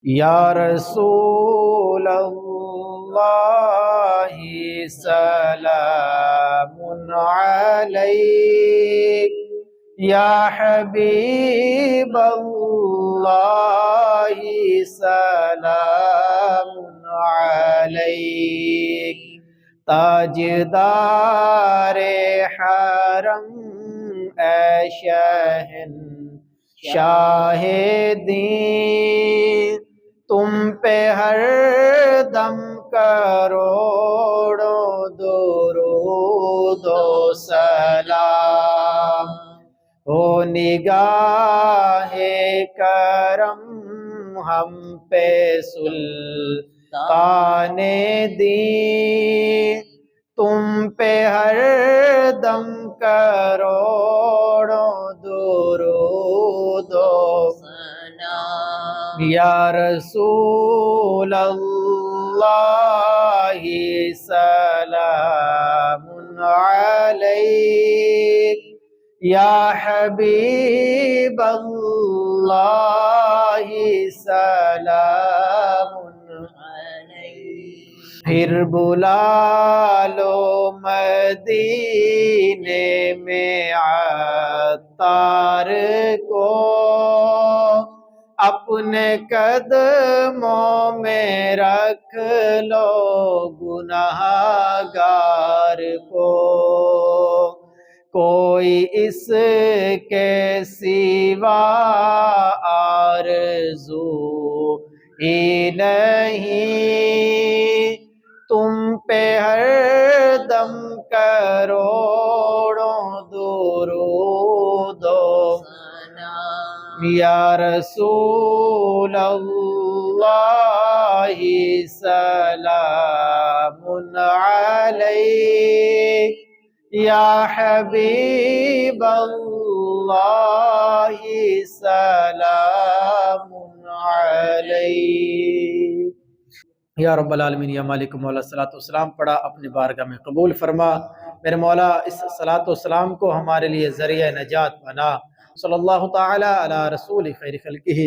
یا رسول اللہ سلام علیک، یا حبیب اللہ سلام علیک، تاجدار حرم اے شاہ دین، تم پہ ہر دم کروڑوں درود و سلام، ہو نگاہ کرم ہم پہ سلطان دین، تم پہ ہر دم کروڑوں درود و سلام، یا رسول اللہ سلام علیک، یا حبیب اللہ سلام علیک، پھر بلا لو مدینے میں عطار کو، اپنے قدموں میں رکھ لو گنہگار کو، کوئی اس کے سوا آرزو ہی نہیں، تم پہ ہر دم کروڑوں درود و سلام، یا رسول اللہ سلام علیک، یا حبیب اللہ سلام علیک۔ یا رب العالمین، یا مالک مولا، صلاۃ والسلام پڑھا اپنی بارگاہ میں قبول فرما۔ میرے مولا اس صلاۃ والسلام کو ہمارے لیے ذریعہ نجات بنا۔ صلی اللہ تعالی علی رسول خیر خلقہ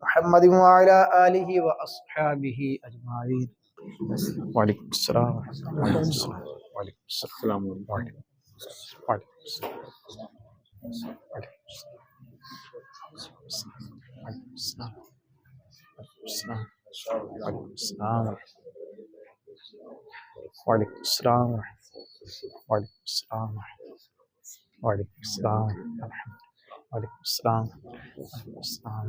محمد وعلی آلہ واصحابہ اجمعین۔ وعلیکم السلام وعلیکم السلام وعلیکم السلام وعلیکم السلام وعلیکم السلام وعلیکم السلام وعلیکم السلام وعلیکم السلام وعلیکم السلام۔